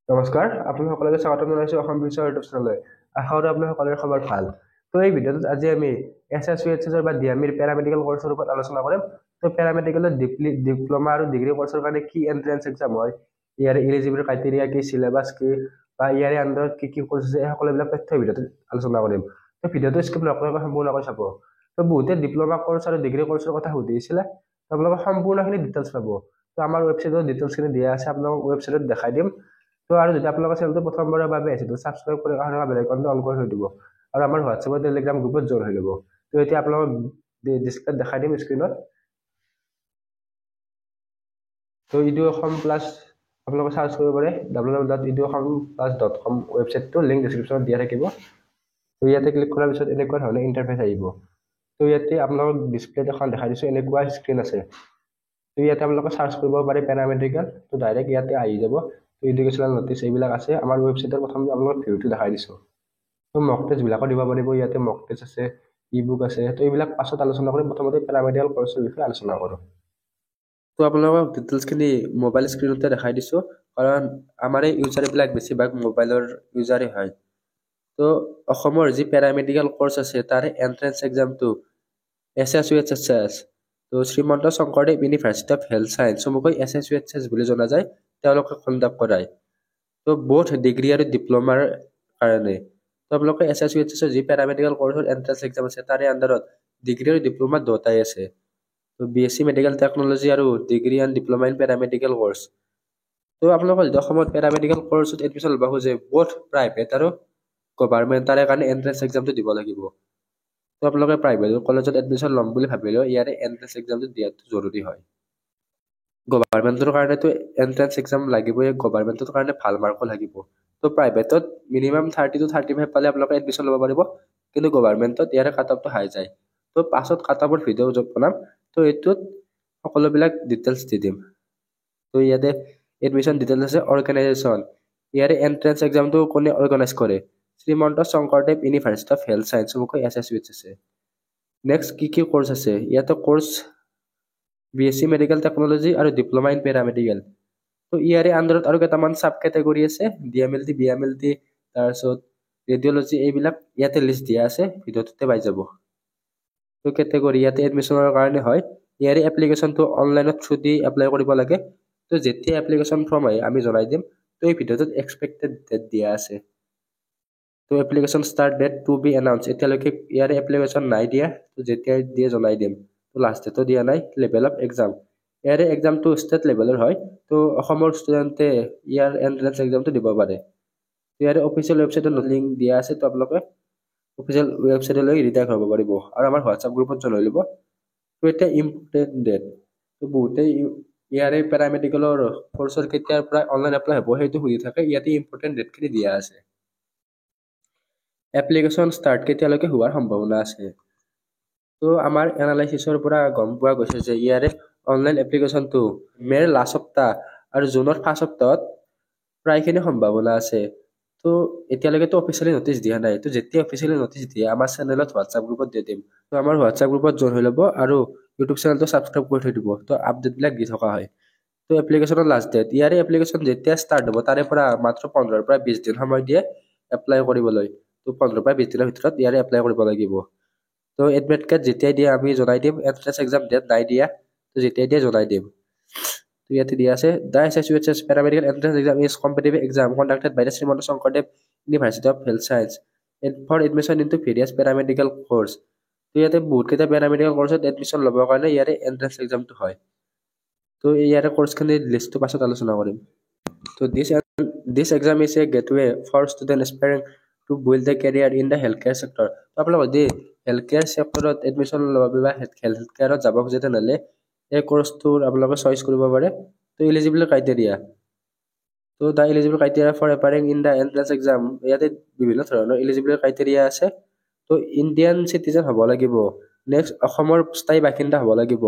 নমস্কাৰ, আপুনি সকলোকে স্বাগতম জনাইছোঁ অসম বিশ্বৰ ইউটিউব চেনেললৈ। আশা কৰোঁ আপোনাৰ সকলোৰে খবৰ ভাল। তো এই ভিডিঅ'টোত আজি আমি SSUHS বা ডিএমইৰ পেৰামেডিকেল কৰ্চৰ ওপৰত আলোচনা কৰিম। তো পেৰামেডিকেলৰ ডিপ্ল'মা আৰু ডিগ্ৰী কৰ্চৰ কাৰণে কি এণ্ট্ৰেন্স এক্সাম হয়, ইয়াৰ এলিজিবল ক্ৰাইটেৰিয়া কি, চিলেবাছ কি, বা ইয়াৰে আণ্ডাৰত কি কি কৰ্চ আছে, এই সকলোবিলাক তথ্য ভিডিঅ'টোত আলোচনা কৰিম। তো ভিডিঅ'টো স্কিপ নকৰাকৈ সম্পূৰ্ণকৈ চাব। তো বহুতে ডিপ্ল'মা কৰ্চ আৰু ডিগ্ৰী কৰ্চৰ কথা সুধিছিলে, আপোনালোকে সম্পূৰ্ণখিনি ডিটেইলছ পাব। তো আমাৰ ৱেবছাইটত ডিটেইলছখিনি দিয়া আছে, আপোনালোকক ৱেবছাইটত দেখাই দিম। তো আৰু যদি আপোনালোকৰ চেনেলটো প্ৰথমবাৰৰ বাবে আছে তো ছাবস্ক্ৰাইব কৰি অহা বেল আইকনটো অন কৰি থৈ দিব আৰু আমাৰ হোৱাটছএপৰ টেলিগ্ৰাম গ্ৰুপত জইন হৈ ল'ব। তো এতিয়া আপোনালোকক ডিছপ্লেত দেখাই দিম স্ক্ৰীনত। তো ইডু অসম প্লাছ আপোনালোকে চাৰ্চ কৰিব পাৰে www.eduasomplas.com ৱেবছাইটটো লিংক ডিছক্ৰিপশ্যনত দিয়া থাকিব। তো ইয়াতে ক্লিক কৰাৰ পিছত এনেকুৱা ধৰণৰ ইণ্টাৰফেচ আহিব। তো ইয়াতে আপোনালোকক ডিছপ্লেত এখন দেখাই দিছোঁ, এনেকুৱা স্ক্ৰীন আছে। তো ইয়াতে আপোনালোকে চাৰ্চ কৰিব পাৰে পেৰামেডিকেল, তো ডাইৰেক্ট ইয়াতে আহি যাব। তো এডুকেশ্যনেল নটিচ এইবিলাক আছে। আমাৰ ৱেবছাইটৰ প্ৰথম আপোনালোকক ভিউটো দেখাই দিছোঁ। তো মক টেষ্টবিলাকো দিব পাৰিব, ইয়াতে মক টেষ্ট আছে, ই বুক আছে। তো এইবিলাক পাছত আলোচনা কৰিম, প্ৰথমতে পেৰামেডিকেল কৰ্চৰ বিষয়ে আলোচনা কৰোঁ। তো আপোনালোকক ডিটেইলছখিনি মোবাইল স্ক্ৰীণতে দেখাই দিছোঁ, কাৰণ আমাৰ এই ইউজাৰবিলাক বেছিভাগ মোবাইলৰ ইউজাৰেই হয়। তো অসমৰ যি পেৰামেডিকেল কৰ্চ আছে তাৰে এণ্ট্ৰেন্স এক্সামটো SSUHS, তো Srimanta Sankardev university of health science, চমুকৈ SSUHS বুলি জনা যায়, তেওঁলোকে কণ্ডাক্ট কৰায়। তো বোথ ডিগ্ৰী আৰু ডিপ্ল'মাৰ কাৰণে তো আপোনালোকে SSUHS যি পেৰামেডিকেল কৰ্চৰ এণ্ট্ৰেন্স এক্সাম আছে তাৰে আণ্ডাৰত ডিগ্ৰী আৰু ডিপ্ল'মা দুটাই আছে। তো BSc মেডিকেল টেকন'লজি আৰু degree and diploma in paramedical course. তো আপোনালোকে যদি অসমত পেৰামেডিকেল কৰ্চত এডমিশ্যন ল'ব খোজে, বোথ প্ৰাইভেট আৰু গভাৰ্ণমেণ্ট, তাৰে কাৰণে এণ্ট্ৰেন্স এক্সামটো দিব লাগিব। তো আপোনালোকে প্ৰাইভেট কলেজত এডমিশ্যন ল'ম বুলি ভাবিলেও ইয়াৰে এণ্ট্ৰেন্স এক্সামটো দিয়াটো জৰুৰী হয়। গভাৰ্ণমেণ্টৰ কাৰণেতো এণ্ট্ৰেন্স এক্সাম লাগিবই, গভাৰ্ণমেণ্টৰ কাৰণে ভাল মাৰ্কো লাগিব। তো প্ৰাইভেটত মিনিমাম 30 to 35 পালে আপোনালোকে এডমিশ্যন ল'ব পাৰিব, কিন্তু গভাৰ্ণমেণ্টত ইয়াৰে কাট অফটো হাই যায়। তো পাছত কাট অফৰ ভিডিঅ' য'ত বনাম, তো এইটোত সকলোবিলাক ডিটেইলছ দি দিম। তো ইয়াতে এডমিশ্যন ডিটেইলছ আছে, অৰ্গেনাইজেশ্যন, ইয়াৰে এণ্ট্ৰেন্স এক্সামটো কোনে অৰ্গেনাইজ কৰে, Srimanta Sankardev university of health science, চমুকৈ SSUHS আছে। নেক্সট কি কি কৰ্চ আছে, ইয়াতে কৰ্চ BSc মেডিকেল টেকন'লজি আৰু ডিপ্ল'মা ইন পেৰামেডিকেল। তো ইয়াৰে আণ্ডাৰত আৰু কেইটামান চাব কেটেগৰী আছে, DMLT, BMLT, তাৰপিছত ৰেডিঅ'লজি, এইবিলাক ইয়াতে লিষ্ট দিয়া আছে, ভিডিঅ'টোতে পাই যাব। তো কেটেগৰী ইয়াতে এডমিশ্যনৰ কাৰণে হয়, ইয়াৰে এপ্লিকেশ্যনটো অনলাইনত থ্ৰু দি এপ্লাই কৰিব লাগে। তো যেতিয়া এপ্লিকেশ্যন ফৰ্ম আহে আমি জনাই দিম। তো এই ভিডিঅ'টোত এক্সপেক্টেড ডেট দিয়া আছে। তো application start date to be announce, এতিয়ালৈকে ইয়াৰে এপ্লিকেশ্যন নাই দিয়া, তো যেতিয়া দিয়ে জনাই দিম। তো লাষ্ট ডেটো দিয়া নাই। লেভেল অফ এক্সাম, ইয়াৰে এক্সামটো ষ্টেট লেভেলৰ হয়। তো অসমৰ ষ্টুডেণ্টে ইয়াৰ এণ্ট্ৰেন্স এক্সামটো দিব পাৰে। তো ইয়াৰে অফিচিয়েল ৱেবছাইটত লিংক দিয়া আছে, তো আপোনালোকে অফিচিয়েল ৱেবছাইটলৈ ৰিডাইৰেক্ট হ'ব পাৰিব আৰু আমাৰ হোৱাটছআপ গ্ৰুপত জনাই ল'ব। তো এতিয়া ইম্পৰ্টেণ্ট ডেট, তো বহুতেই ইয়াৰে পেৰামেডিকেলৰ কৰ্চৰ কেতিয়াৰ পৰা অনলাইন এপ্লাই হ'ব সেইটো সুধি থাকে, ইয়াতে ইম্পৰ্টেণ্ট ডেটখিনি দিয়া আছে। এপ্লিকেশ্যন ষ্টাৰ্ট কেতিয়ালৈকে হোৱাৰ সম্ভাৱনা আছে। তো আমাৰ এনালাইচিছৰ পৰা গম পোৱা গৈছে যে ইয়াৰে অনলাইন এপ্লিকেশ্যনটো মে'ৰ লাষ্ট সপ্তাহ আৰু জুনৰ ফাৰ্ষ্ট সপ্তাহত প্ৰায়খিনি সম্ভাৱনা আছে। তো এতিয়ালৈকেতো অফিচিয়েলি নটিচ দিয়া নাই, তো যেতিয়া অফিচিয়েলি নটিচ দিয়ে আমাৰ চেনেলত হোৱাটছআপ গ্ৰুপত দি দিম। তো আমাৰ হোৱাটছআপ গ্ৰুপত জইন হৈ ল'ব আৰু ইউটিউব চেনেলটো ছাবস্ক্ৰাইব কৰি থৈ দিব, তো আপডেটবিলাক দি থকা হয়। তো এপ্লিকেশ্যনৰ লাষ্ট ডেট, ইয়াৰে এপ্লিকেশ্যন যেতিয়া ষ্টাৰ্ট হ'ব তাৰে পৰা মাত্ৰ 15 পৰা 20 দিন সময় দিয়ে এপ্লাই কৰিবলৈ। তো 15 পৰা 20 দিনৰ ভিতৰত ইয়াৰে এপ্লাই কৰিব লাগিব। তো এডমিট কাৰ্ড যেতিয়াই দিয়ে আমি জনাই দিম, এণ্ট্ৰেন্স এক্সাম ডেট নাই দিয়া, তো যেতিয়াই দিয়ে জনাই দিম। তো ইয়াতে দিয়া আছে, the SSUHS paramedical entrance exam is competitive exam conducted by the Srimanta Sankardev university of health science for admission into various paramedical course. তো ইয়াতে বহুতকেইটা পেৰামেডিকেল কৰ্চত এডমিশ্যন ল'বৰ কাৰণে ইয়াৰে এণ্ট্ৰেন্স এক্সামটো হয়। তো ইয়াৰে কৰ্চখিনিৰ লিষ্টটো পাছত আলোচনা কৰিম। তো this exam is a gateway for student aspiring to build the career in the health care sector. তো আপোনালোকে যদি হেল্থ কেয়াৰ ছেক্টৰত এডমিশ্যন ল'ব বা হেল্থ কেয়াৰত যাব খোজে তেনেহ'লে এই কৰ্চটোৰ আপোনালোকে চইচ কৰিব পাৰে। তো এলিজিবল ক্ৰাইটেৰিয়া, তো the eligible criteria for aspiring in the entrance exam, ইয়াতে বিভিন্ন ধৰণৰ এলিজিবল ক্ৰাইটেৰিয়া আছে। তো ইণ্ডিয়ান চিটিজেন হ'ব লাগিব, নেক্সট অসমৰ স্থায়ী বাসিন্দা হ'ব লাগিব।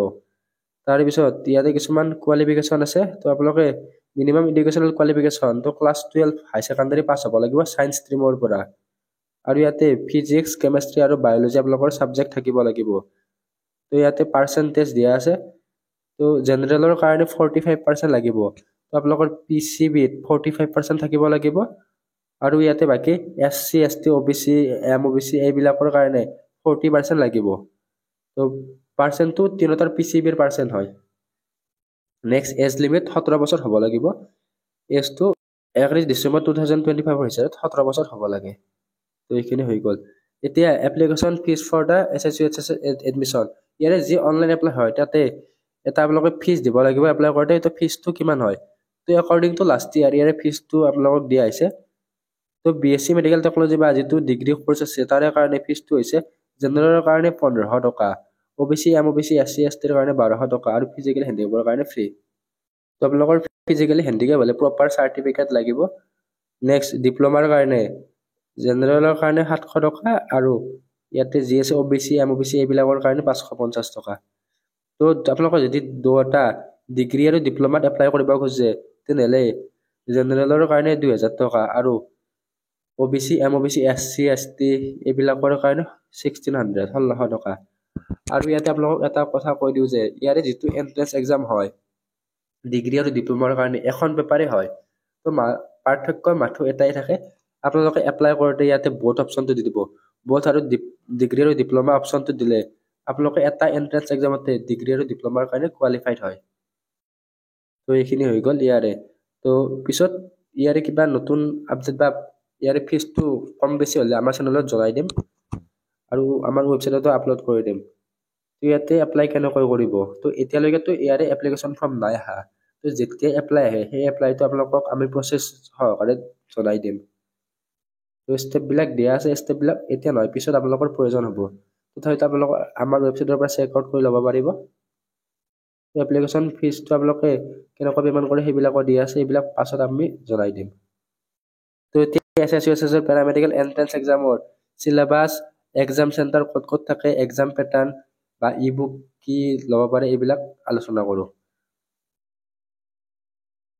তাৰপিছত ইয়াতে কিছুমান কোৱালিফিকেশ্যন আছে, তো আপোনালোকে মিনিমাম এডুকেশ্যনেল কোৱালিফিকেশ্যন, তো ক্লাছ 12 হাই ছেকেণ্ডাৰী পাছ হ'ব লাগিব ছায়েন্স ষ্ট্ৰীমৰ পৰা। আৰু ইয়াতে ফিজিক্স, কেমেষ্ট্ৰি আৰু বায়'লজি আপোনালোকৰ ছাবজেক্ট থাকিব লাগিব। তো ইয়াতে পাৰ্চেণ্টেজ দিয়া আছে, তো জেনেৰেলৰ কাৰণে 45% লাগিব। তো আপোনালোকৰ PCB-ত 45% থাকিব লাগিব আৰু ইয়াতে বাকী SC ST OBC MOBC এইবিলাকৰ কাৰণে 40% লাগিব তো পাৰ্চেণ্টটো তিনিটাৰ PCB-ৰ পাৰ্চেণ্ট হয় নেক্সট এজ লিমিট 17 বছৰ হ'ব লাগিব এজটো 31 ডিচেম্বৰ 2025 হিচাপত 17 বছৰ হ'ব লাগে তো এইখিনি হৈ গ'ল এতিয়া application fees for the SSUHS admission ইয়াৰে যি অনলাইন এপ্লাই হয় তাতে এটা আপোনালোকে ফিজ দিব লাগিব এপ্লাই কৰোঁতে তো ফিজটো কিমান হয় তো একৰ্ডিং টু লাষ্ট ইয়াৰে ফিজটো আপোনালোকক দিয়া হৈছে তো BSc মেডিকেল টেকনলজি বা যিটো ডিগ্ৰী কোৰ্চ আছে তাৰে কাৰণে ফিজটো হৈছে জেনেৰেলৰ কাৰণে 1500 টকা OBC MOBC SC STৰ কাৰণে 1200 টকা আৰু ফিজিকেল হেণ্ডিকেপৰ কাৰণে ফ্ৰী তো আপোনালোকৰ ফিজিকেলি হেণ্ডিকেপ হ'লে প্ৰপাৰ চাৰ্টিফিকেট লাগিব নেক্সট ডিপ্ল'মাৰ কাৰণে জেনেৰেলৰ কাৰণে 700 টকা আৰু ইয়াতে যি আছে OBC MOBC এইবিলাকৰ কাৰণে 550 টকা তো আপোনালোকৰ যদি দুটা ডিগ্ৰী আৰু ডিপ্ল'মাত এপ্লাই কৰিব খোজে তেনেহ'লে জেনেৰেলৰ কাৰণে 2000 টকা আৰু OBC MOBC SC ST এইবিলাকৰ কাৰণে 1600 টকা আৰু ইয়াতে আপোনালোকক এটা কথা কৈ দিওঁ যে ইয়াৰে যিটো এন্ট্ৰেন্স এক্সাম হয় ডিগ্ৰী আৰু ডিপ্ল'মাৰ কাৰণে এখন পেপাৰে হয় তো পাৰ্থক্য মাথো এটাই থাকে আপোনালোকে এপ্লাই কৰোঁতে ইয়াতে বোথ অপশ্যনটো দি দিব বোথ আৰু ডিগ্ৰী আৰু ডিপ্ল'মা অপশ্যনটো দিলে আপোনালোকে এটা এন্ট্ৰেন্স এক্সামতে ডিগ্ৰী আৰু ডিপ্ল'মাৰ কাৰণে কোৱালিফাইড হয় তো এইখিনি হৈ গ'ল ইয়াৰে তো পিছত ইয়াৰে কিবা নতুন আপডেট বা ইয়াৰে ফিজটো কম বেছি হ'লে আমাৰ চেনেলত জনাই দিম আৰু আমাৰ ৱেবছাইটতো আপলোড কৰি দিম তো ইয়াতে এপ্লাই কেনেকৈ কৰিব তো এতিয়ালৈকেতো ইয়াৰে এপ্লিকেশ্যন ফৰ্ম নাই আহা তো যেতিয়া এপ্লাই আহে সেই এপ্লাইটো আপোনালোকক আমি প্ৰচেছ সহকাৰে জনাই দিম তো ষ্টেপবিলাক দিয়া আছে ষ্টেপবিলাক এতিয়া নহয় পিছত আপোনালোকৰ প্ৰয়োজন হ'ব তথাপিতো আপোনালোক আমাৰ ৱেবছাইটৰ পৰা চেক আউট কৰি ল'ব পাৰিব এপ্লিকেশ্যন ফিজটো আপোনালোকে কেনেকৈ পে'মেণ্ট কৰে সেইবিলাকো দিয়া আছে এইবিলাক পাছত আমি জনাই দিম তো এতিয়া SSUHS পেৰামেডিকেল এন্ট্ৰেন্স এক্সামৰ চিলেবাছ এক্সাম চেণ্টাৰ ক'ত ক'ত থাকে এক্সাম পেটাৰ্ণ বা ই বুক কি ল'ব পাৰে এইবিলাক আলোচনা কৰোঁ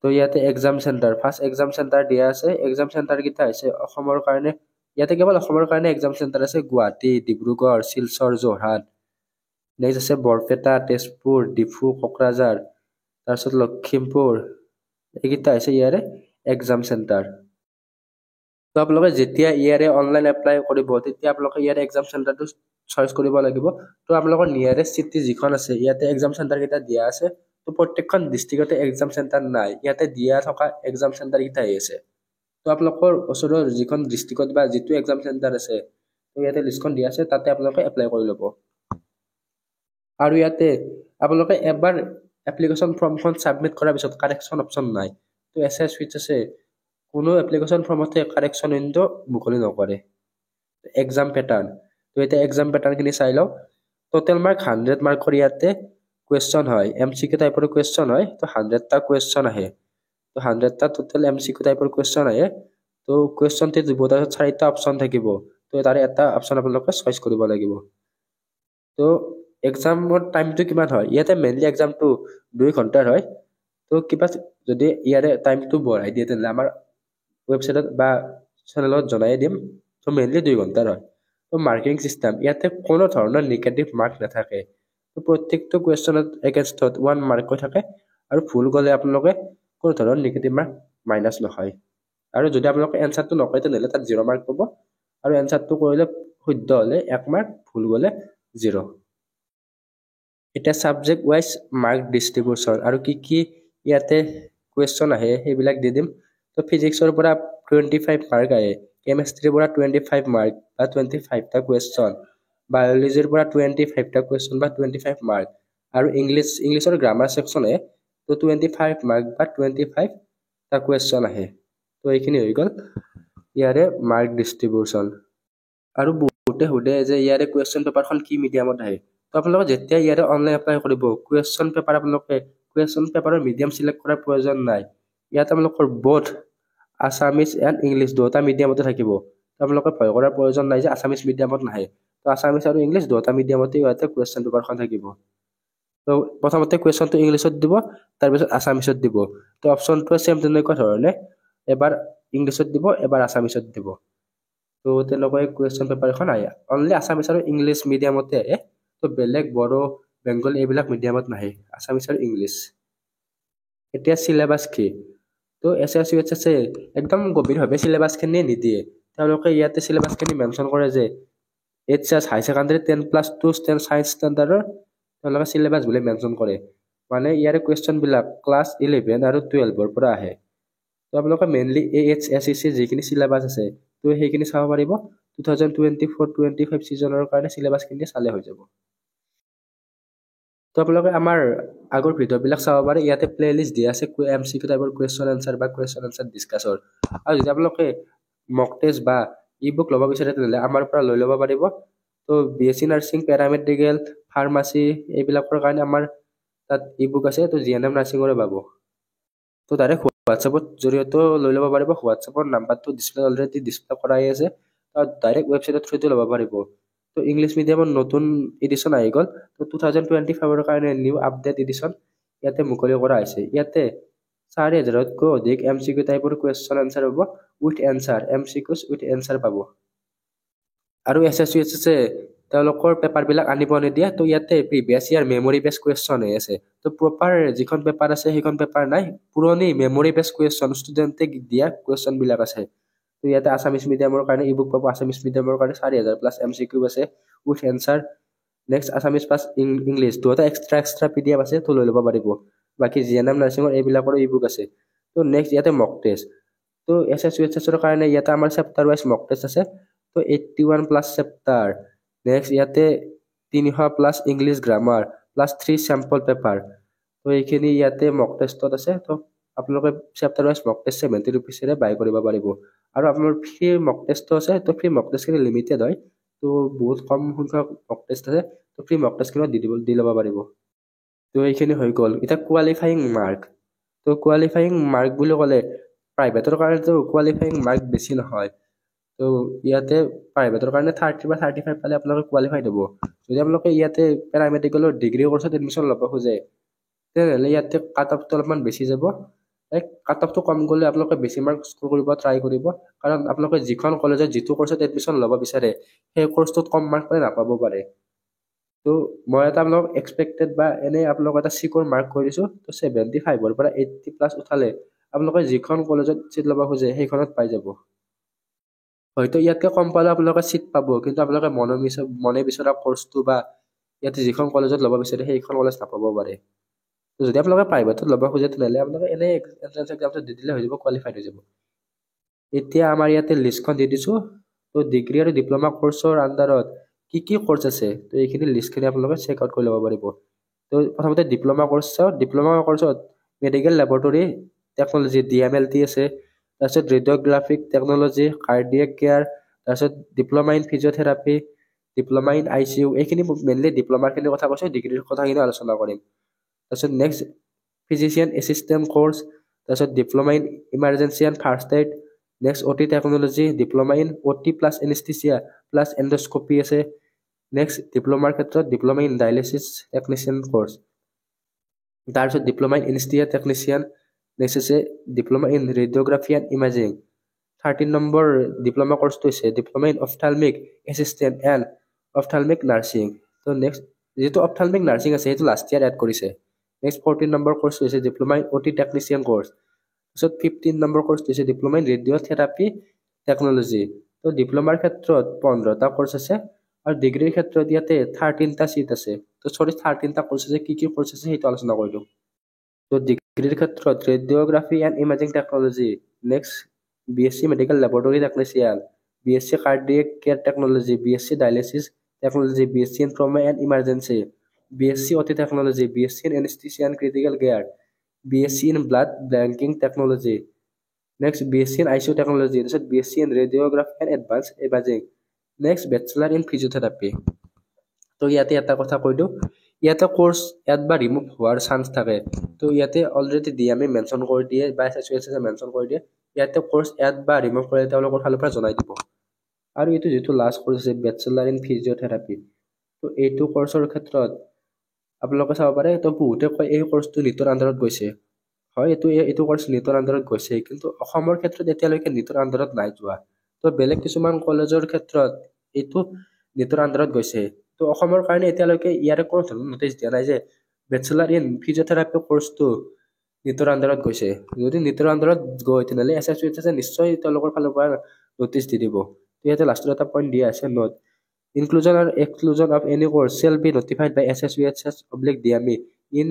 তো ইয়াতে exam centre first exam centre দিয়া আছে এক্সাম চেণ্টাৰকেইটা হৈছে অসমৰ কাৰণে ইয়াতে কেৱল অসমৰ কাৰণে এক্সাম চেণ্টাৰ আছে গুৱাহাটী ডিব্ৰুগড় শিলচৰ যোৰহাট নেক্সট আছে বৰপেটা তেজপুৰ ডিফু কোকৰাঝাৰ তাৰপিছত লখিমপুৰ এইকেইটা হৈছে ইয়াৰে এক্সাম চেণ্টাৰ তো আপোনালোকে যেতিয়া ইয়াৰে অনলাইন এপ্লাই কৰিব তেতিয়া আপোনালোকে ইয়াৰে এক্সাম চেণ্টাৰটো চইচ কৰিব লাগিব তো আপোনালোকৰ নিয়াৰেষ্ট চিটি যিখন আছে ইয়াতে এক্সাম চেণ্টাৰকেইটা দিয়া আছে তো প্ৰত্যেকখন ডিষ্ট্ৰিক্টতে এক্সাম চেণ্টাৰ নাই ইয়াতে দিয়া থকা এক্সাম চেণ্টাৰকেইটাই আছে তো আপোনালোকৰ ওচৰৰ যিখন ডিষ্ট্ৰিক্টত বা যিটো এক্সাম চেণ্টাৰ আছে তো ইয়াতে লিষ্টখন দিয়া আছে তাতে আপোনালোকে এপ্লাই কৰি ল'ব আৰু ইয়াতে আপোনালোকে এবাৰ এপ্লিকেশ্যন ফৰ্মখন ছাবমিট কৰাৰ পিছত কাৰেকশ্যন অপশ্যন নাই তো SSUHS কোনো এপ্লিকেশ্যন ফৰ্মতে কাৰেকশ্যন উইণ্ড' মুকলি নকৰে এক্সাম পেটাৰ্ণ তো এতিয়া এক্সাম পেটাৰ্ণখিনি চাই লওঁ টোটেল মাৰ্ক 100 মাৰ্কৰ ইয়াতে কুৱেশ্যন হয় MCQ টাইপৰ কুৱেশ্যন হয় তো 100টা কুৱেশ্যন আহে তো 100টা টোটেল MCQ টাইপৰ কুৱেশ্যন আহে তো কুৱেশ্যনটো দিব তাৰপিছত 4টা অপশ্যন থাকিব তো তাৰে এটা অপশ্যন আপোনালোকে চইচ কৰিব লাগিব তো এক্সামৰ টাইমটো কিমান হয় ইয়াতে মেইনলি এক্সামটো 2 ঘণ্টাৰ হয় তো কিবা যদি ইয়াৰে টাইমটো বঢ়াই দিয়ে তেনেহ'লে আমাৰ ৱেবছাইটত বা চেনেলত জনাই দিম তো মেইনলি 2 ঘণ্টাৰ হয় তো মাৰ্কিং চিষ্টেম ইয়াতে কোনো ধৰণৰ নিগেটিভ মাৰ্ক নাথাকে তো প্ৰত্যেকটো কুৱেশ্যনত এগেইনষ্টত 1 মাৰ্ককৈ থাকে আৰু ভুল গ'লে আপোনালোকে কোনো ধৰণৰ নিগেটিভ মাৰ্ক মাইনাছ নহয় আৰু যদি আপোনালোকে এনচাৰটো নকয় তেনেহ'লে তাত 0 মাৰ্ক পাব আৰু এনচাৰটো কৰিলে শুদ্ধ হ'লে 1 মাৰ্ক ভুল গ'লে 0 এটা সাবজেক্ট ওয়াইজ মাৰ্ক ডিস্ট্ৰিবিউশন আৰু কি ইয়াতে কুৱেশ্যন আহে সেইবিলাক দি দিম তো ফিজিক্সৰ পৰা 25 মাৰ্ক আহে কেমিষ্ট্ৰিৰ পৰা 25 মাৰ্ক বা 25টা কুৱেশ্যন বায়োলজিৰ পৰা 25টা কুৱেশ্যন বা 25 মাৰ্ক আৰু ইংলিছৰ গ্ৰামাৰ সেকশন আহে তো 25 মাৰ্ক বা 25টা কুৱেশ্যন আহে তো এইখিনি হৈ গ'ল ইয়াৰে মাৰ্ক ডিস্ট্ৰিবিউশন আৰু বহুতে সোধে যে ইয়াৰে কুৱেশ্যন পেপাৰখন কি মিডিয়ামত আহে তো আপোনালোকে যেতিয়া ইয়াৰে অনলাইন এপ্লাই কৰিব কুৱেশ্যন পেপাৰ আপোনালোকে কুৱেশ্যন পেপাৰৰ মিডিয়াম সিলেক্ট কৰাৰ প্ৰয়োজন নাই ইয়াত আপোনালোকৰ বোথ আছামিজ এণ্ড ইংলিছ দুটা মিডিয়ামতে থাকিব তো আপোনালোকে ভয় কৰাৰ প্ৰয়োজন নাই যে আছামিজ মিডিয়ামত নাহে তো আছামিজ আৰু ইংলিছ দুটা মিডিয়ামতে ইয়াতে কুৱেশ্যন পেপাৰখন থাকিব তো প্ৰথমতে কুৱেশ্যনটো ইংলিছত দিব তাৰপিছত আছামিজত দিব তো অপশ্যনটো সেম তেনেকুৱা ধৰণে এবাৰ ইংলিছত দিব এবাৰ আছামিজত দিব তো তেনেকৈ কুৱেশ্যন পেপাৰ এখন আহে অনলি আছামিজ আৰু ইংলিছ মিডিয়ামতে আহে তো বেলেগ বড়ো বেংগলী এইবিলাক মিডিয়ামত নাহে আছামিজ আৰু ইংলিছ এতিয়া চিলেবাছ কি? তো SSU HSA একদম গভীৰভাৱে চিলেবাছখিনি নিদিয়ে। তেওঁলোকে ইয়াতে চিলেবাছখিনি মেনশ্যন কৰে যে HS হাই ছেকেণ্ডাৰী 10+2 চায়েন্স ষ্টেণ্ডাৰ্ডৰ তেওঁলোকে চিলেবাছ বুলি মেনশ্যন কৰে। মানে ইয়াৰে কুৱেশ্যনবিলাক ক্লাছ 11 আৰু 12ৰ পৰা আহে। তো আপোনালোকে মেইনলি AHSEC যিখিনি চিলেবাছ আছে তো সেইখিনি চাব পাৰিব। 2024-25 ছিজনৰ কাৰণে চিলেবাছখিনি চালে হৈ যাব। তো আপোনালোকে আমাৰ আগৰ ভিডিঅ'বিলাক চাব পাৰে। ইয়াতে প্লেলিষ্ট দিয়া আছে MCQ টাইপৰ কুৱেশ্যন এনচাৰ বা কুৱেশ্যন এনচাৰ ডিছকাছৰ। আৰু যদি আপোনালোকে মক টেষ্ট বা ই বুক ল'ব বিচাৰে তেনেহ'লে আমাৰ পৰা লৈ ল'ব পাৰিব। তো BSc নাৰ্ছিং, পেৰামেডিকেল, ফাৰ্মাচী এইবিলাকৰ কাৰণে আমাৰ তাত ই বুক আছে। তো GNM নাৰ্ছিঙৰে পাব। তো ডাইৰেক্ট হোৱাটছএপত জৰিয়তেও লৈ ল'ব পাৰিব। হোৱাটছএপৰ নাম্বাৰটো অলৰেডি ডিছপ্লে কৰাই আছে। তাত ডাইৰেক্ট ৱেবছাইটৰ থ্ৰুতে ল'ব পাৰিব। তো ইংলিছ মিডিয়ামৰ নতুন এডিশ্যন আহি গ'ল। তো 2025ৰ কাৰণে নিউ আপডেট এডিশ্যন ইয়াতে মুকলি কৰা হৈছে। ইয়াতে 4000তকৈ অধিক MCQ টাইপৰ কুৱেশ্যন এনচাৰ হ'ব with answer, MCQs with answer পাব। আৰু SSU HSA তেওঁলোকৰ পেপাৰবিলাক আনিব নিদিয়ে। তো ইয়াতে প্ৰিভিয়াছ ইয়াৰ মেমৰি বেছ কুৱেশ্যন হৈ আছে। তো প্ৰপাৰ যিখন পেপাৰ আছে সেইখন পেপাৰ নাই, পুৰণি মেমৰি বেছ কুৱেশ্যন ষ্টুডেণ্টে দিয়া কুৱেশ্যনবিলাক আছে। তো ইয়াতে আছামিছ মিডিয়ামৰ কাৰণে ই বুক পাব। আছামিছ মিডিয়ামৰ কাৰণে 4000+ MCQ আছে with answer. Next Assamese plus English দুটা এক্সট্ৰা PDF আছে, তো লৈ ল'ব পাৰিব। বাকী GNM নাৰ্ছিঙৰ এইবিলাকৰ ই বুক আছে। তো নেক্সট ইয়াতে মক টেষ্ট। তো SSU HSৰ কাৰণে ইয়াতে আমাৰ চেপ্টাৰ ৱাইজ মক টেষ্ট আছে। তো 81+ চেপ্টাৰ। নেক্সট ইয়াতে 300+ English grammar plus 3 sample paper. তো এইখিনি ইয়াতে মক টেষ্টত আছে। তো আপোনালোকে চেপ্টাৰ ৱাইজ মক টেষ্ট 70 ৰুপিছেৰে বাই কৰিব পাৰিব। আৰু আপোনাৰ ফ্ৰী মক টেষ্টটো আছে। তো ফ্ৰী মক টেষ্টখিনি লিমিটেড হয়। তো বহুত কম সংখ্যক মক টেষ্ট আছে। তো ফ্ৰী মক টেষ্টখিনি দি ল'ব পাৰিব। তো এইখিনি হৈ গ'ল। এতিয়া কোৱালিফাইং মাৰ্ক। তো কোৱালিফাইং মাৰ্ক বুলি ক'লে প্ৰাইভেটৰ কাৰণেতো কোৱালিফাইং মাৰ্ক বেছি নহয়। তো ইয়াতে প্ৰাইভেটৰ কাৰণে 30 বা 35 পালে আপোনালোকে কোৱালিফাইড হ'ব। যদি আপোনালোকে ইয়াতে পেৰামেডিকেলৰ ডিগ্ৰী কৰ্চত এডমিশ্যন ল'ব খোজে তেনেহ'লে ইয়াতে কাট অফটো অলপমান বেছি যাব। কাট অফটো কম গ'লে আপোনালোকে বেছি মাৰ্ক স্ক'ৰ কৰিব ট্ৰাই কৰিব। কাৰণ আপোনালোকে যিখন কলেজত যিটো কৰ্চত এডমিশ্যন ল'ব বিচাৰে সেই কৰ্চটোত কম মাৰ্ক পালে নাপাব পাৰে। তো মই এটা আপোনালোকক এক্সপেক্টেড বা এনেই আপোনালোকক এটা চিকিউৰ মাৰ্ক কৰি দিছোঁ। তো 75ৰ পৰা 80+ উঠালে আপোনালোকে যিখন কলেজত চিট ল'ব খোজে সেইখনত পাই যাব। হয়তো ইয়াতকৈ কম পালে আপোনালোকে চিট পাব, কিন্তু আপোনালোকে মনে বিচৰা কৰ্চটো বা ইয়াতে যিখন কলেজত ল'ব বিচাৰে সেইখন কলেজ নাপাব পাৰে। তো যদি আপোনালোকে প্ৰাইভেটত ল'ব খোজে তেনেহ'লে আপোনালোকে এনেই এণ্ট্ৰেঞ্চ এক্সামটো দি দিলে হৈ যাব, কোৱালিফাইড হৈ যাব। এতিয়া আমাৰ ইয়াতে লিষ্টখন দি দিছোঁ। তো ডিগ্ৰী আৰু ডিপ্ল'মা কৰ্চৰ আণ্ডাৰত কি কি কৰ্চ আছে তো এইখিনি লিষ্টখিনি আপোনালোকে চেক আউট কৰি ল'ব পাৰিব। তো প্ৰথমতে ডিপ্ল'মা কৰ্চ চাওঁ। ডিপ্ল'মা কৰ্চত মেডিকেল লেবৰেটৰী টেকন'লজি DMLT আছে। তাৰপিছত ৰেডিঅ'গ্ৰাফিক টেকন'লজি, কাৰ্ডিয়েক কেয়াৰ, তাৰপিছত diploma in physiotherapy, diploma in ICU। এইখিনি মেইনলি ডিপ্ল'মাখিনিৰ কথা কৈছোঁ, ডিগ্ৰীৰ কথাখিনি আলোচনা কৰিম। তাৰপিছত নেক্সট ফিজিচিয়ান এছিষ্টেণ্ট কৰ্চ, তাৰপিছত diploma in emergency and first aid, next OT technology, diploma in OT plus anaesthesia plus endoscopy আছে। নেক্সট ডিপ্ল'মাৰ ক্ষেত্ৰত diploma in dialysis technician course, তাৰপিছত ডিপ্ল'মা ইন এনেস্থেচিয়া টেকনিচিয়ান, নেক্সট আছে diploma in radiography and imaging. 13 নম্বৰ diploma কৰ্চটো হৈছে diploma in ophthalmic assistant and ophthalmic nursing. তো next যিটো অফথালমিক নাৰ্ছিং আছে সেইটো লাষ্ট ইয়াৰ এড কৰিছে। নেক্সট 14 নম্বৰ কৰ্চটো হৈছে diploma in OT technician course. তাৰপিছত 15 নম্বৰ কৰ্চটো হৈছে ডিপ্ল'মা ইন ৰেডিঅ'থেৰাপি টেকন'লজি। তো ডিপ্ল'মাৰ ক্ষেত্ৰত 15টা কৰ্চ আছে আৰু ডিগ্ৰীৰ ক্ষেত্ৰত ইয়াতে 13টা চিট আছে। তো 13টা কৰ্চ আছে। কি কি কৰ্চ আছে সেইটো আলোচনা কৰিলোঁ। তো ডিগ্ৰীৰ ক্ষেত্ৰত radiography and imaging technology, next BSc medical laboratory technician, BSc cardiac care technology, BSc dialysis technology, BSc in trauma and emergency, BSc OT technology, BSc in anaesthesia and critical care, BSc in blood banking technology, next BSc in ICU technology, তাৰপিছত BSc in radiography and advance imaging, next bachelor in physiotherapy. তো ইয়াতে এটা কথা কৈ দিওঁ, ইয়াতে course add বা remove হোৱাৰ চান্স থাকে। তো ইয়াতে অলৰেডি DME মেনশ্যন কৰি দিয়ে বা SSU মেনশ্যন কৰি দিয়ে। ইয়াতে কৰ্চ এড বা ৰিমুভ কৰিলে তেওঁলোকৰ ফালৰ পৰা জনাই দিব। আৰু এইটো যিটো লাষ্ট কৰ্চ আছে বেচেলাৰ ইন ফিজিঅ'থেৰাপি, তো এইটো কৰ্চৰ ক্ষেত্ৰত আপোনালোকে চাব পাৰে। তো বহুতে কয় এই কৰ্চটো NEETৰ আণ্ডাৰত গৈছে। হয়, এইটো কৰ্চ NEETৰ আণ্ডাৰত গৈছে, কিন্তু অসমৰ ক্ষেত্ৰত এতিয়ালৈকে NEETৰ আণ্ডাৰত নাই যোৱা। তো বেলেগ কিছুমান কলেজৰ ক্ষেত্ৰত এইটো NEETৰ আণ্ডাৰত গৈছে। তো অসমৰ কাৰণে এতিয়ালৈকে ইয়াৰে কোনো ধৰণৰ নটিচ দিয়া নাই যে বেচেলাৰ ইন ফিজিঅ'থেৰাপি কৰ্চটো নিটৰ আণ্ডাৰত গৈছে যদি নিটৰ আণ্ডাৰত গৈ তেনেহ'লে SSUHS নিশ্চয় তেওঁলোকৰ ফালৰ পৰা নটিচ দি দিব ইয়াতে লাষ্টত এটা পইণ্ট দিয়া আছে note inclusion or exclusion of any course shall be notified by SSUHS/DME in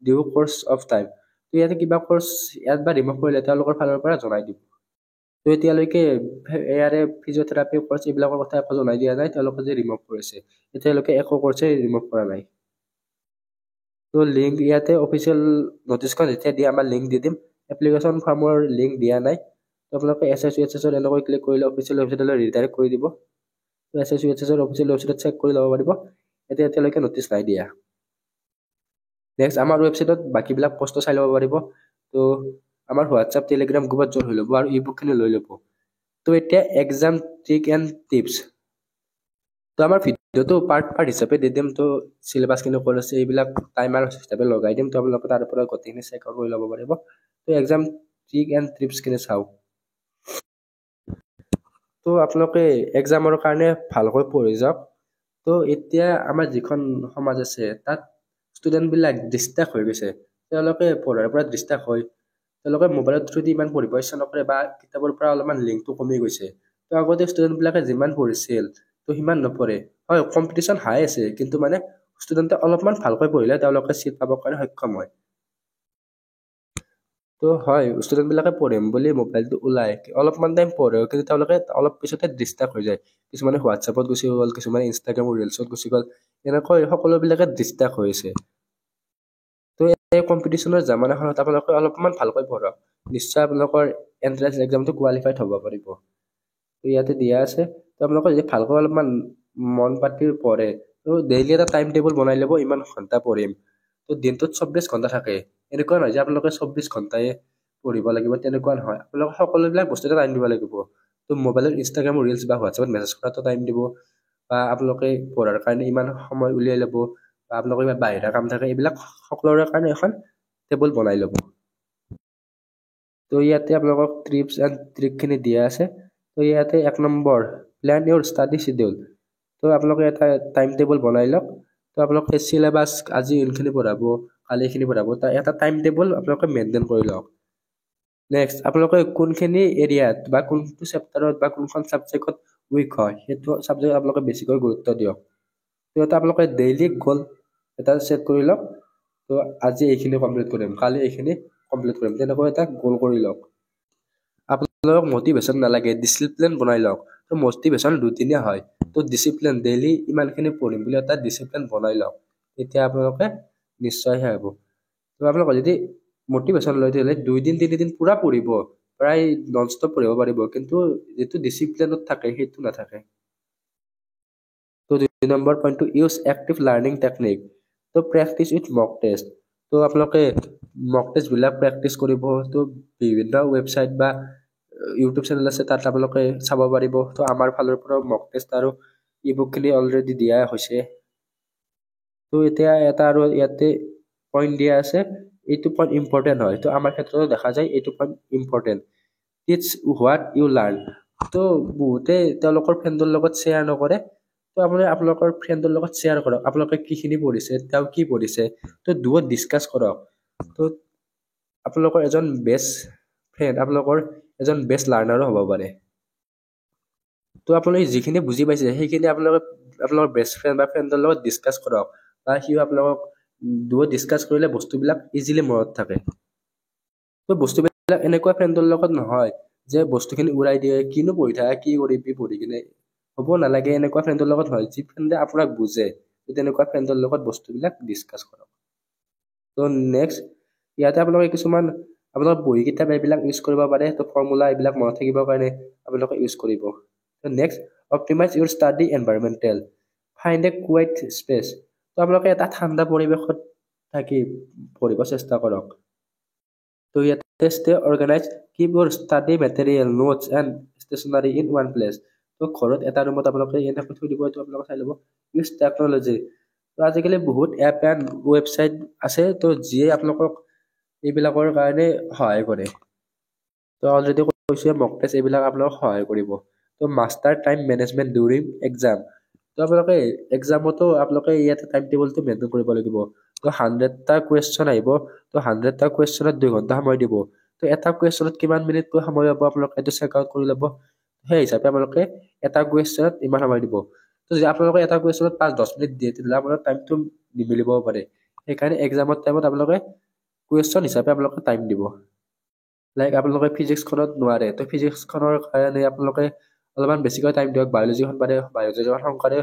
due course of time তো ইয়াতে কিবা কোৰ্স ইয়াত বা ৰিমুভ কৰিলে তেওঁলোকৰ ফালৰ পৰা জনাই দিব তো এতিয়ালৈকে এয়াৰে ফিজিঅথেৰাপি কোৰ্স এইবিলাকৰ কথা একো জনাই দিয়া নাই তেওঁলোকে যে ৰিমুভ কৰিছে এতিয়ালৈকে একো কোৰ্সে ৰিমুভ কৰা নাই তো লিংক ইয়াতে অফিচিয়েল নটিচখন যেতিয়া দিয়া আমাৰ লিংক দি দিম এপ্লিকেশ্যন ফৰ্মৰ লিংক দিয়া নাই তো আপোনালোকে SSUHS এনেকৈ ক্লিক কৰিলে অফিচিয়েল ৱেবছাইটলৈ ৰিডাইৰেক্ট কৰি দিব তো SSUHS অফিচিয়েল ৱেবছাইটত চেক কৰি ল'ব পাৰিব এতিয়ালৈকে নটিচ নাই দিয়া নেক্সট আমাৰ ৱেবছাইটত বাকিবিলাক পোষ্ট চাই ল'ব পাৰিব তো আমাৰ হোৱাটছআপ টেলিগ্ৰাম গ্ৰুপত জইন হৈ ল'ব আৰু ইবুকখিনি লৈ ল'ব তো এতিয়া এক্সাম ট্ৰিক এণ্ড টিপছ তো আমাৰ ভিডিঅ'টো পাৰ্ট হিচাপে দি দিম তো চিলেবাছখিনি ক'ত আছে এইবিলাক টাইমাৰ হিচাপে লগাই দিম তো আপোনালোকে তাৰ পৰা গোটেইখিনি চেক আউট কৰি ল'ব পাৰিব তো এক্সাম ট্ৰিক এণ্ড টিপছখিনি চাওক তো আপোনালোকে এক্সামৰ কাৰণে ভালকৈ পঢ়ি যাওক তো এতিয়া আমাৰ যিখন সমাজ আছে তাত ষ্টুডেণ্টবিলাক ডিষ্ট্ৰেক্ট হৈ গৈছে তেওঁলোকে পঢ়াৰ পৰা ডিষ্ট্ৰেক্ট হৈ তেওঁলোকে মোবাইলৰ থ্ৰুদি ইমান পঢ়িব ইচ্ছা নকৰে বা কিতাপৰ পৰা অলপমান লিংকটো কমি গৈছে তো আগতে ষ্টুডেণ্টবিলাকে যিমান পঢ়িছিল তো সিমান নপঢ়ে হয় কম্পিটিশ্যন হাই আছে কিন্তু মানে ষ্টুডেণ্টে অলপমান ভালকৈ পঢ়িলে তেওঁলোকে চিট পাবৰ কাৰণে সক্ষম হয় তো হয় ষ্টুডেণ্টবিলাকে পঢ়িম বুলি মোবাইলটো ওলাই অলপমান টাইম পঢ়ে কিন্তু তেওঁলোকে অলপ পিছতে ডিষ্ট্ৰেক্ট হৈ যায় কিছুমানে হোৱাটছএপত গুচি গ'ল কিছুমানে ইনষ্টাগ্ৰাম ৰিলছত গুচি গ'ল এনেকৈ সকলোবিলাকে ডিষ্ট্ৰেক্ট হৈ আছে তো এই কম্পিটিশ্যনৰ জামানাখনত আপোনালোকে অলপমান ভালকৈ পঢ়ক নিশ্চয় আপোনালোকৰ এণ্ট্ৰেন্স এক্সামটো কোৱালিফাইড হ'ব পাৰিব তো ইয়াতে দিয়া আছে তো আপোনালোকে যদি ভালকৈ অলপমান মন পাতি পঢ়ে তো ডেইলি এটা টাইম টেবুল বনাই ল'ব ইমান ঘণ্টা পঢ়িম তো দিনটোত 24 ঘণ্টা থাকে এনেকুৱা নহয় যে আপোনালোকে 24 ঘণ্টাই পঢ়িব লাগিব তেনেকুৱা নহয় আপোনালোকে সকলোবিলাক বস্তুতে টাইম দিব লাগিব তো মোবাইলত ইনষ্টাগ্ৰাম ৰিলছ বা হোৱাটছএপত মেছেজ কৰাটো টাইম দিব বা আপোনালোকে পঢ়াৰ কাৰণে ইমান সময় উলিয়াই ল'ব বা আপোনালোকৰ কিবা বাহিৰা কাম থাকে এইবিলাক সকলোৰে কাৰণে এখন টেবুল বনাই ল'ব তো ইয়াতে আপোনালোকক টিপছ এণ্ড ট্ৰিকখিনি দিয়া আছে তো ইয়াতে 1 নম্বৰ প্লেন ইউৰ ষ্টাডি শিডিউল তো আপোনালোকে এটা টাইম টেবুল বনাই লওক তো আপোনালোকে চিলেবাছ আজি এইখিনি পঢ়াব কালি এইখিনি পঢ়াব তাৰ এটা টাইম টেবুল আপোনালোকে মেইনটেইন কৰি লওক নেক্সট আপোনালোকে কোনখিনি এৰিয়াত বা কোনটো চেপ্টাৰত বা কোনখন ছাবজেক্টত উইক হয় সেইটো ছাবজেক্ট আপোনালোকে বেছিকৈ গুৰুত্ব দিয়ক তো এটা আপোনালোকে ডেইলি গ'ল এটা ছেট কৰি লওক তো আজি এইখিনি কমপ্লিট কৰিম কালি এইখিনি কমপ্লিট কৰিম তেনেকৈ এটা গ'ল কৰি লওক আপোনালোকক মটিভেশ্যন নালাগে ডিচিপ্লিন বনাই লওক তো মটিভেশ্যন দুদিনীয়া হয় তো ডিচিপ্লিন ডেইলি ইমানখিনি পঢ়িম বুলি এটা ডিচিপ্লিন বনাই লওক তেতিয়া আপোনালোকে নিশ্চয় হ'ব তো আপোনালোকে যদি মটিভেশ্যন লৈ থাকিলে 2 দিন 3 দিন পুৰা পঢ়িব প্ৰায় নন ষ্টপ পঢ়িব পাৰিব কিন্তু যিটো ডিচিপ্লিনত থাকে সেইটো নাথাকে তো 2 নম্বৰ পইণ্টটো ইউজ এক্টিভ লাৰ্ণিং টেকনিক তো প্ৰেক্টিচ উইথ মক টেষ্ট তো আপোনালোকে মক টেষ্টবিলাক প্ৰেক্টিচ কৰিব তো বিভিন্ন ৱেবছাইট বা ইউটিউব চেনেল আছে তাত আপোনালোকে চাব পাৰিব তো আমাৰ ফালৰ পৰা মক টেষ্ট আৰু ইবুকখিনি অলৰেডি দিয়া হৈছে তো এতিয়া এটা আৰু ইয়াতে পইণ্ট দিয়া আছে এইটো পইণ্ট ইম্পৰ্টেণ্ট হয় তো আমাৰ ক্ষেত্ৰতো দেখা যায় এইটো পইণ্ট ইম্পৰ্টেণ্ট টিচ হোৱাট ইউ লাৰ্ণ তো বহুতে তেওঁলোকৰ ফ্ৰেণ্ডৰ লগত শ্বেয়াৰ নকৰে তো আপোনালোকৰ ফ্ৰেণ্ডৰ লগত শ্বেয়াৰ কৰক আপোনালোকে কিখিনি পঢ়িছে তেওঁ কি পঢ়িছে তো দুয়োত ডিছকাছ কৰক তো আপোনালোকৰ এজন বেষ্ট ফ্ৰেণ্ড আপোনালোকৰ এজন বেষ্ট লাৰ্ণাৰো হ'ব পাৰে তো আপোনালোকে যিখিনি বুজি পাইছে সেইখিনি আপোনালোকৰ বেষ্ট ফ্ৰেণ্ড বা ফ্ৰেণ্ডৰ লগত ডিছকাছ কৰক বা সিও আপোনালোকক দুয়োত ডিছকাছ কৰিলে বস্তুবিলাক ইজিলি মনত থাকে তো বস্তুবিলাক এনেকুৱা ফ্ৰেণ্ডৰ লগত নহয় যে বস্তুখিনি উৰাই দিয়ে কিনো পঢ়ি থাকে কি কৰিবি পঢ়ি কিনে হ'ব নালাগে এনেকুৱা ফ্ৰেণ্ডৰ লগত হয় যি ফ্ৰেণ্ডে আপোনাক বুজে তেনেকুৱা ফ্ৰেণ্ডৰ লগত বস্তুবিলাক ডিছকাছ কৰক তো নেক্সট ইয়াতে আপোনালোকে কিছুমান আপোনালোকৰ বহি কিতাপ এইবিলাক ইউজ কৰিব পাৰে তো ফৰ্মুলা এইবিলাক মনত থাকিবৰ কাৰণে আপোনালোকে ইউজ কৰিব তো নেক্সট অপটিমাইজ ইউৰ ষ্টাডি এনভাইৰনমেণ্টেল ফাইণ্ড এ কুৱাইট স্পেচ তো আপোনালোকে এটা ঠাণ্ডা পৰিৱেশত থাকি পঢ়িব চেষ্টা কৰক তো ইয়াতে stay organize keep your study material notes and stationery in one place তো ঘৰত এটা ৰুমত আপোনালোকে এনেকৈ থৈ দিব এইটো আপোনালোকে চাই ল'ব ইউজ টেকন'লজি তো আজিকালি বহুত এপ এণ্ড ৱেবছাইট আছে তো যিয়ে আপোনালোকক এইবিলাকৰ কাৰণে সহায় কৰে তো অলৰেডি কৈছোঁ মক টেষ্ট এইবিলাক আপোনালোকক সহায় কৰিব তো master time management during exam তো আপোনালোকে এক্সামতো আপোনালোকে ইয়াতে টাইম টেবুলটো মেইনটেইন কৰিব লাগিব। তো 100টা কুৱেশ্যন আহিব, তো 100টা কুৱেশ্যনত 2 ঘণ্টা সময় দিব। তো এটা কুৱেশ্যনত কিমান মিনিটকৈ সময় হ'ব আপোনালোকে এইটো চেক আউট কৰি ল'ব। সেই হিচাপে আপোনালোকে এটা কুৱেশ্যনত ইমান সময় দিব। তো যদি আপোনালোকে এটা কুৱেশ্যনত 5-10 মিনিট দিয়ে তেতিয়াহ'লে আপোনাৰ টাইমটো নিমিলিব পাৰে। সেইকাৰণে এক্সামৰ টাইমত আপোনালোকে কুৱেশ্যন হিচাপে আপোনালোকে টাইম দিব। লাইক আপোনালোকে ফিজিক্সখনত নোৱাৰে, তো ফিজিক্সখনৰ কাৰণে আপোনালোকে অলপমান বেছিকৈ টাইম দিয়ক। বায়'লজিখন পাৰে, বায়'লজিখন সোনকালে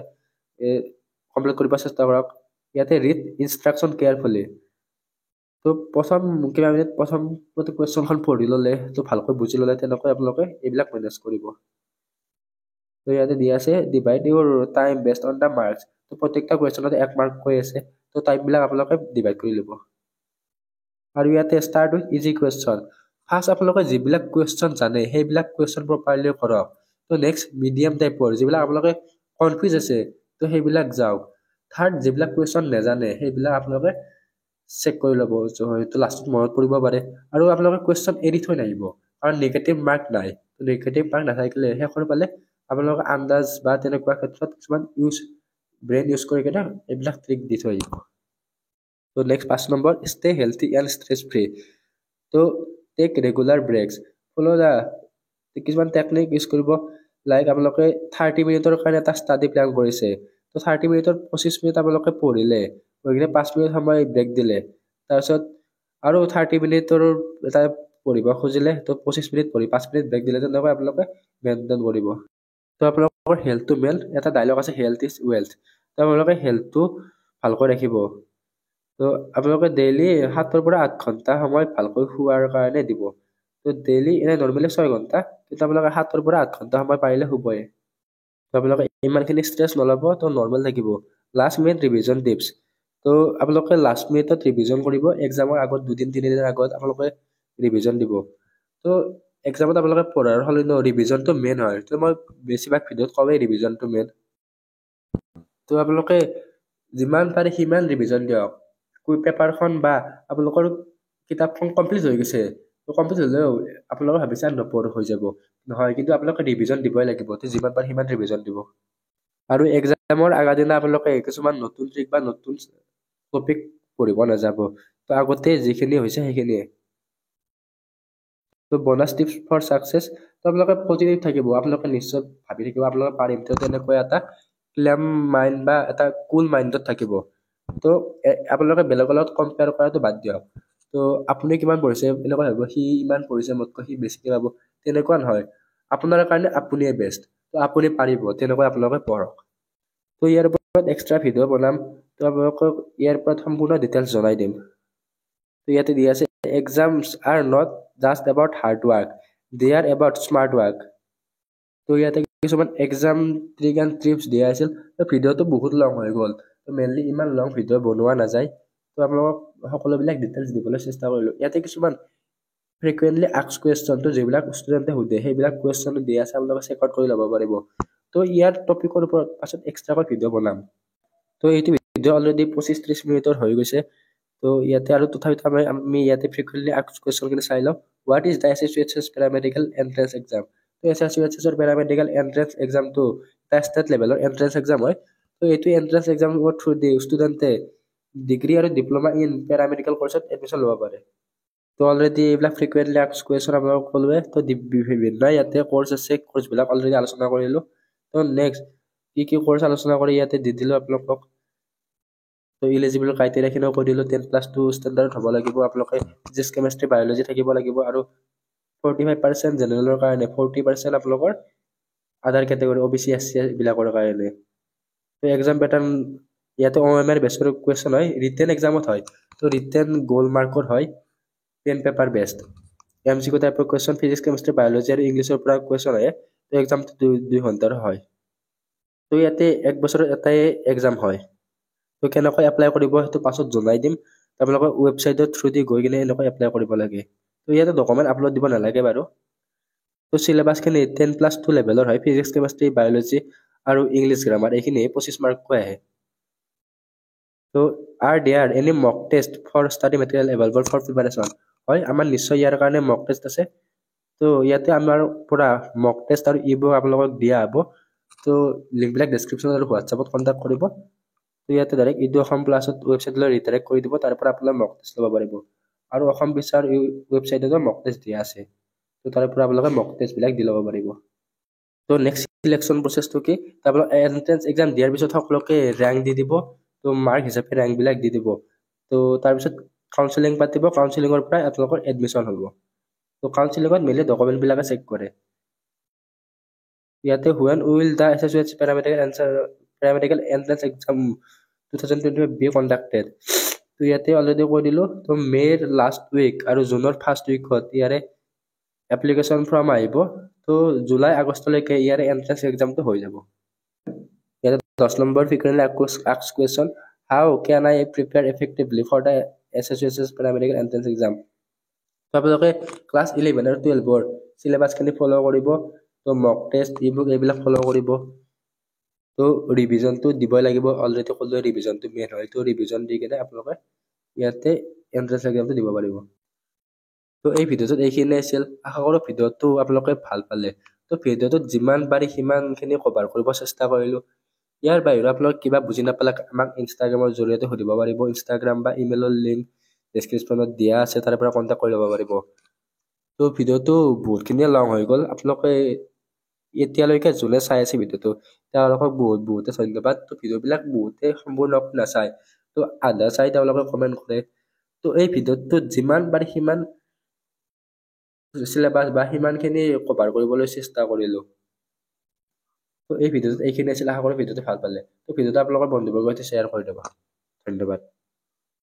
কমপ্লিট কৰিব চেষ্টা কৰক। ইয়াতে ৰিড ইনষ্ট্ৰাকশ্যন কেয়াৰফুলি। তো প্ৰথম কিবা মিনিট প্ৰথম কুৱেশ্যনখন পঢ়ি ল'লে, তো ভালকৈ বুজি ল'লে, তেনেকৈ আপোনালোকে এইবিলাক মেনেজ কৰিব। তো ইয়াতে দিয়া আছে divide Euro time best on the marks. তো প্ৰত্যেকটা কুৱেশ্যনত 1 মাৰ্ক কৈ আছে, তো টাইমবিলাক আপোনালোকে ডিভাইড কৰি ল'ব। আৰু ইয়াতে start with easy question. First আপোনালোকে যিবিলাক কুৱেশ্যন জানে সেইবিলাক কুৱেশ্যন প্ৰপাৰলি কৰক। তো নেক্সট মিডিয়াম টাইপৰ যিবিলাক আপোনালোকে কনফিউজ আছে, তো সেইবিলাক যাওক। থাৰ্ড যিবিলাক কুৱেশ্যন নাজানে সেইবিলাক আপোনালোকে চেক কৰি ল'ব, হয়তো লাষ্টত মনত পৰিব পাৰে। আৰু আপোনালোকে কুৱেশ্যন এৰি থৈ নাহিব, কাৰণ নিগেটিভ মাৰ্ক নাই। নিগেটিভ মাৰ্ক নাথাকিলে শেষৰ ফালে আপোনালোকে আন্দাজ বা তেনেকুৱা ক্ষেত্ৰত কিছুমান ব্ৰেইন ইউজ কৰি কিনে এইবিলাক ট্ৰিক দি থৈ আহিব। তো next 5 number, stay healthy and stress free. তো টেক ৰেগুলাৰ ব্ৰেকছ, ফ'ল' দা কিছুমান টেকনিক ইউজ কৰিব। লাইক আপোনালোকে 30 মিনিটৰ কাৰণে এটা ষ্টাডি প্লেন কৰিছে, তো 30 মিনিটৰ 25 মিনিট আপোনালোকে পঢ়িলে, পঢ়ি কিনে 5 মিনিট সময় ব্ৰেক দিলে। তাৰপিছত আৰু 30 মিনিটৰ এটা পঢ়িব খুজিলে, তো 25 মিনিট পঢ়ি 5 মিনিট ব্ৰেক দিলে, তেনেকৈ আপোনালোকে মেইনটেইন কৰিব। তো আপোনালোকৰ হেল্থটো মেইন, এটা ডাইলগ আছে হেল্থ ইজ ৱেল্থ। তো আপোনালোকে হেল্থটো ভালকৈ ৰাখিব। তো আপোনালোকে ডেইলি 7ৰ পৰা 8 ঘণ্টা সময় ভালকৈ শোৱাৰ কাৰণে দিব। তো ডেইলি এনে নৰ্মেলি 6 ঘণ্টা, কিন্তু আপোনালোকে 7ৰ পৰা 8 ঘণ্টা সময় পাৰিলে শুবই। তো আপোনালোকে ইমানখিনি ষ্ট্ৰেছ নল'ব, তো নৰ্মেল থাকিব। Last minute revision tips. তো আপোনালোকে লাষ্ট মিনিটত ৰিভিজন কৰিব। এক্সামৰ আগত 2-3 দিনৰ আগত আপোনালোকে ৰিভিজন দিব। তো এক্সামত আপোনালোকে পঢ়াৰ সলনি ৰিভিজনটো মেইন হয়। তো মই বেছিভাগ ভিডিঅ'ত কওঁৱেই ৰিভিজনটো মেইন। তো আপোনালোকে যিমান পাৰে সিমান ৰিভিজন দিয়ক। পেপাৰখন বা আপোনালোকৰ কিতাপখন কমপ্লিট হৈ গৈছে, তো কমপ্লিট হ'লেও আপোনালোকে ভাবিছে নপঢ়ো হৈ যাব, নহয়, কিন্তু আপোনালোকে ৰিভিজন দিবই লাগিব। তো যিমান পাৰে সিমান ৰিভিজন দিব। আৰু এক্সামৰ আগৰ দিনা আপোনালোকে কিছুমান নতুন ট্ৰিক বা নতুন টপিক পঢ়িব নাযাব। তো আগতে যিখিনি হৈছে সেইখিনিয়ে। তো বনাছ টিপছ ফৰ ছাকচেছ। তো আপোনালোকে পজিটিভ থাকিব, আপোনালোকে নিশ্চয় ভাবি থাকিব আপোনালোকে পাৰিম। তো তেনেকৈ এটা ক্লেম মাইণ্ড বা এটা কুল মাইণ্ডত থাকিব। তো আপোনালোকে বেলেগৰ লগত কম্পেয়াৰ কৰাটো বাদ দিয়ক। তো আপুনি কিমান পঢ়িছে এনেকুৱা ভাবিব, সি ইমান পঢ়িছে মোতকৈ, সি বেছিকৈ পাব, তেনেকুৱা নহয়। আপোনাৰ কাৰণে আপুনিয়ে বেষ্ট, তো আপুনি পাৰিব, তেনেকৈ আপোনালোকে পঢ়ক। তো ইয়াৰ ওপৰত এক্সট্ৰা ভিডিঅ' বনাম, তো আপোনালোকক ইয়াৰ ওপৰত সম্পূৰ্ণ ডিটেইলছ জনাই দিম। তো ইয়াতে দিয়া আছে exams are not just about hard work, they are about smart work. তো ইয়াতে কিছুমান এক্সাম ট্ৰিক এণ্ড টিপছ দিয়া আছিল। তো ভিডিঅ'টো বহুত লং হৈ গ'ল, তো মেইনলি ইমান লং ভিডিঅ' বনোৱা নাযায়। তো আপোনালোকক সকলোবিলাক ডিটেইলছ দিবলৈ চেষ্টা কৰিলোঁ। ইয়াতে কিছুমান ফ্ৰিকুৱেণ্টলি আস্কড কুৱেশ্যন, তো যিবিলাক ষ্টুডেণ্টে সোধে সেইবিলাক কুৱেশ্যন দিয়া আছে, আপোনালোকে চেক আউট কৰি ল'ব পাৰিব। তো ইয়াৰ টপিকৰ ওপৰত পাছত এক্সট্ৰাকৈ ভিডিঅ' বনাম। তো এইটো ভিডিঅ' অলৰেডি 25-30 মিনিটৰ হৈ গৈছে। তো ইয়াতে আৰু তথাপিতো আমি ইয়াতে ফ্ৰিকুৱেণ্টলি আস্কড কুৱেশ্যনখিনি চাই লওঁ। What is the SSUHS paramedical entrance exam? তো SSUHSৰ পেৰামেডিকেল এণ্ট্ৰেন্স এক্সামটো এটা ষ্টেট লেভেলৰ এণ্ট্ৰেন্স এক্সাম হয়। তো এইটো এণ্ট্ৰেন্স এক্সামৰ থ্ৰুদি ষ্টুডেণ্টে ডিগ্ৰী আৰু ডিপ্ল'মা ইন পেৰামেডিকেল কৰ্চত এডমিশ্যন ল'ব পাৰে। তো অলৰেডি এইবিলাক ফ্ৰিকুৱেণ্টলি আস্কড কুৱেশ্যন আপোনালোকক ক'লোৱে। তো বিভিন্ন ইয়াতে কৰ্চ আছে, কৰ্চবিলাক অলৰেডি আলোচনা কৰিলোঁ। তো নেক্সট কি কৰ্চ আলোচনা কৰি ইয়াতে দি দিলোঁ আপোনালোকক। তো ইলিজিবল ক্ৰাইটেৰিয়াখিনিও কৈ দিলোঁ। 10+2 ষ্টেণ্ডাৰ্ড হ'ব লাগিব, আপোনালোকে ফিজিক্স, কেমেষ্ট্ৰি, বায়'লজি থাকিব লাগিব, আৰু 45% জেনেৰেলৰ কাৰণে, 40% আপোনালোকৰ আদাৰ কেটেগৰী OBC SC বিলাকৰ কাৰণে। তো এক্সাম পেটাৰ্ণ ইয়াতে OMR বেছৰ কুৱেশ্যন হয়, ৰিটেন এক্সামত হয়। তো ৰিটেন গ'ল্ড মাৰ্কৰ হয়, 10 পেপাৰ বেষ্ট। MCQ টাইপৰ কুৱেশ্যন, ফিজিক্স, কেমেষ্ট্ৰি, বায়'লজি আৰু ইংলিছৰ পৰা কুৱেশ্যন আহে। তো এক্সামটো 2 ঘণ্টাৰ হয়। তো ইয়াতে 1 বছৰত এটাই এক্সাম হয়। তো কেনেকৈ এপ্লাই কৰিব সেইটো পাছত জনাই দিম। আপোনালোকৰ ৱেবছাইটৰ থ্ৰুদি গৈ কিনে এনেকৈ এপ্লাই কৰিব লাগে। তো ইয়াতে ডকুমেণ্ট আপলোড দিব নালাগে বাৰু। তো চিলেবাছখিনি 10+2 লেভেলৰ হয়, ফিজিক্স, কেমেষ্ট্ৰি, বায়'লজি আৰু ইংলিছ গ্ৰামাৰ, এইখিনি 25 মাৰ্ককৈ আহে। তো are there any mock test for study material available for preparation? হয়, আমাৰ নিশ্চয় ইয়াৰ কাৰণে মক টেষ্ট আছে। তো ইয়াতে আমাৰ পৰা মক টেষ্ট আৰু ই বুক আপোনালোকক দিয়া হ'ব। তো লিংকবিলাক ডেছক্ৰিপশ্যনত আৰু হোৱাটছআপত কণ্টেক্ট কৰিব। তো ইয়াতে ডাইৰেক্ট ইডু অসম প্লাছত ৱেবছাইটলৈ ৰিডাইৰেক্ট কৰি দিব, তাৰ পৰা আপোনাৰ মক টেষ্ট ল'ব পাৰিব। আৰু অসম বিচাৰ ৱেবছাইটতো মক টেষ্ট দিয়া আছে, তো তাৰে পৰা আপোনালোকে মক টেষ্টবিলাক দি ল'ব পাৰিব। তো নেক্সট চিলেকশ্যন প্ৰচেছটো কি, আপোনালোকে এণ্ট্ৰেন্স এক্সাম দিয়াৰ পিছত সকলোকে ৰেংক দি দিব, তো মাৰ্ক হিচাপে ৰেংকবিলাক দি দিব। তো তাৰপিছত কাউন্সেলিং পাতিব, কাউন্সেলিঙৰ পৰাই আপোনালোকৰ এডমিশ্যন হ'ব। তো কাউন্সেলিঙত মেইনলি ডকুমেণ্টবিলাকে চেক কৰে। ইয়াতে when will the SSUH paramedical entrance exam 2025 be conducted, তো ইয়াতে অলৰেডি কৈ দিলোঁ। তো মে'ৰ লাষ্ট উইক আৰু জুনৰ ফাৰ্ষ্ট উইকত ইয়াৰে এপ্লিকেশ্যন ফৰ্ম আহিব। তো জুলাই আগষ্টলৈকে ইয়াৰে এণ্ট্ৰেন্স এক্সামটো হৈ যাব। ইয়াতে 10 number frequently asked question, how can I prepare effectively for the SSUH paramedical entrance exam? তো আপোনালোকে ক্লাছ 11 আৰু 12ৰ চিলেবাছখিনি ফ'ল' কৰিব। তো মক টেষ্ট, ইবুক এইবিলাক ফ'ল' কৰিব। তো ৰিভিজনটো দিবই লাগিব, অলৰেডি ক'লোৱে ৰিভিজনটো মেইন হয়। তো ৰিভিজন দি কিনে আপোনালোকে ইয়াতে এণ্ট্ৰেন্স এক্সামটো দিব পাৰিব। তো এই ভিডিঅ'টোত এইখিনি আছিল। আশা কৰোঁ ভিডিঅ'টো আপোনালোকে ভাল পালে। তো ভিডিঅ'টোত যিমান পাৰি সিমানখিনি কভাৰ কৰিব চেষ্টা কৰিলোঁ। ইয়াৰ বাহিৰে আপোনালোকে কিবা বুজি নাপালে আমাক ইনষ্টাগ্ৰামৰ জৰিয়তে সুধিব পাৰিব। ইনষ্টাগ্ৰাম বা ইমেইলৰ লিংক ডেছক্ৰিপশ্যনত দিয়া আছে, তাৰে পৰা কণ্টেক্ট কৰি ল'ব পাৰিব। তো ভিডিঅ'টো বহুতখিনিয়ে লং হৈ গ'ল। আপোনালোকে এতিয়ালৈকে যোনে চাই আছে ভিডিঅ'টো, তেওঁলোকক বহুতে ধন্যবাদ। তো ভিডিঅ'বিলাক বহুতে সম্পূৰ্ণ নাচায়, তো আধা চাই তেওঁলোকে কমেণ্ট কৰে। তো এই ভিডিঅ'টোত যিমান পাৰি সিমান চিলেবাছ বা সিমানখিনি কভাৰ কৰিবলৈ চেষ্টা কৰিলোঁ। তো এই ভিডিঅ'টোত এইখিনি আছিল। আশা কৰোঁ ভিডিঅ'টো ভাল পালে। তো ভিডিঅ'টো আপোনালোকৰ বন্ধুবৰ্গৰ সৈতে শ্বেয়াৰ কৰি দিব। ধন্যবাদ।